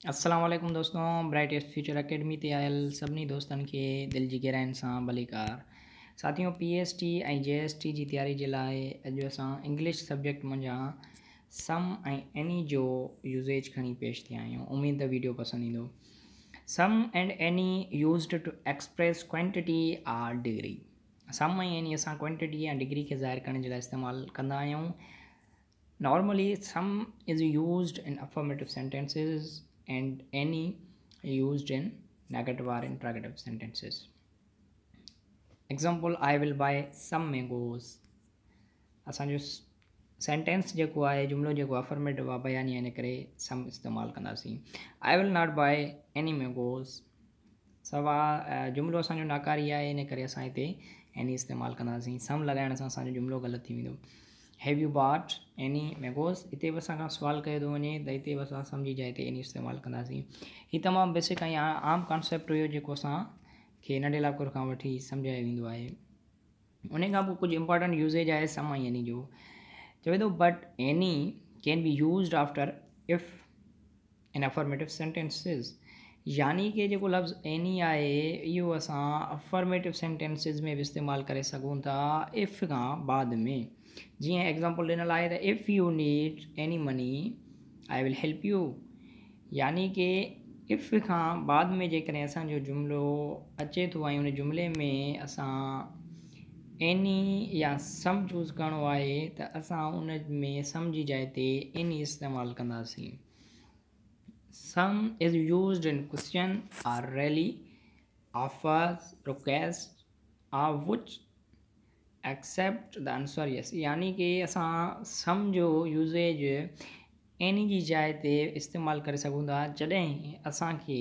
अस्सलाम वालेकुम दोस्तों। ब्राइटेस्ट फ्यूचर अकेडमी ते आयल सभिनी दोस्तनि खे दिलि जी गहराइनि सां भलीकार। साथियों, PST ऐं JST जी तयारी जे लाइ अॼु असां इंग्लिश सब्जेक्ट मंझां सम ऐं एनी जो यूज़ेज खणी पेश थिया आहियूं। उमेद त वीडियो पसंदि ईंदो। Some and any used to express quantity or degree. Some ऐं एनी असां क्वांटिटी या डिग्री खे ज़ाहिर करण जे लाइ इस्तेमालु कंदा आहियूं। Normally, sum is used in affirmative sentences and any used in negative or interrogative sentences. Example, I will buy some mangoes. असांजो सेंटेंस जेको आहे, जुमिलो जेको अफर्मेटिव आहे, बयानी इन करे सम इस्तेमालु कंदासीं। I will not buy any mangoes. सवा जुमिलो असांजो नाकारी आहे, इन करे असां हिते एनी इस्तेमालु कंदासीं। सम लॻाइण सां असांजो जुमिलो ग़लति थी वेंदो। Have you bought any mangoes, हिते बि असां खां सुवालु कयो थो वञे त हिते बि असां सम्झी जाए हिते एनी इस्तेमालु कंदासीं। हीउ तमामु बेसिक ऐं आम कॉन्सेप्ट हुयो जेको असांखे नंढे लाकुर खां वठी सम्झायो वेंदो आहे। उन खां पोइ कुझु इंपॉर्टेंट यूज़ेज आहे सम ऐं एनी जो। चवे थो but any can be used after if in affirmative sentences. यानी कि जेको लफ़्ज़ एनी आहे इहो असां अफर्मेटिव सेंटेंसिस में बि इस्तेमालु करे सघूं था इफ़ खां बाद में। जीअं एग्ज़ाम्पल ॾिनल आहे त if U need any money I will help U. यानी कि इफ़ खां बाद में जेकॾहिं असांजो जुमिलो अचे थो ऐं उन जुमिले में असां एनी या सम चूज़ करिणो आहे त असां उन में सम जी जाइ ते एनी इस्तेमालु कंदासीं। Sum is used in question or really offers request or which accept the answer yes। यानी कि असां सम जो यूज़ेज एनी जी जाइ ते इस्तेमालु करे सघूं था जॾहिं असांखे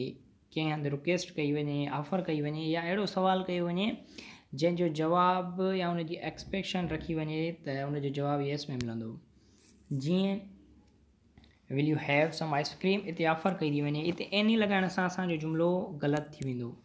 कंहिं हंधि रिक्वेस्ट कई वञे, ऑफर कई वञे या अहिड़ो सुवालु कयो वञे जंहिंजो जवाबु या उन जी एक्सपेक्टेशन रखी वञे त उन जो जवाबु येस में मिलंदो। जीअं विल यू हैव सम आइसक्रीम, इते ऑफर कई थी वञे, इते एनी लॻाइण सां असांजो जुमिलो ग़लति थी वेंदो।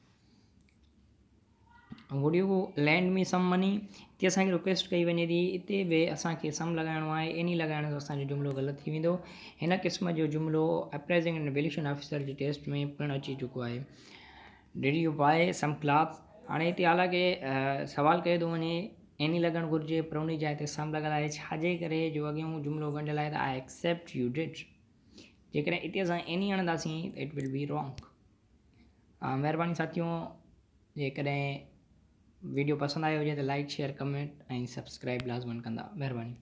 Would U land mid some money, इते असांखे रिक्वेस्ट कई वञे थी, इते बि असांखे सम लॻाइणो आहे, एनी लॻाइण सां असांजो जुमिलो ग़लति थी वेंदो। हिन क़िस्म जो जुमिलो अप्रेज़िंग एंड वैल्यूएशन ऑफिसर जी टेस्ट में पिणु अची चुको आहे। Did you buy some clothes, हाणे हिते हालांकि सवालु कयो थो वञे एनी लॻणु घुरिजे पर उन जाइ ते सम लॻल आहे, छाजे करे जो अॻियों जुमिलो ॻंढियल आहे त आई एक्सेप्ट यू डिड। जेकॾहिं इते असां एनी हणंदासीं त इट विल बी रॉन्ग। महिरबानी साथियों, जेकॾहिं वीडियो पसंदि आयो हुजे त लाइक शेयर कमेंट ऐं सब्सक्राइब लाज़मन कंदा। महिरबानी।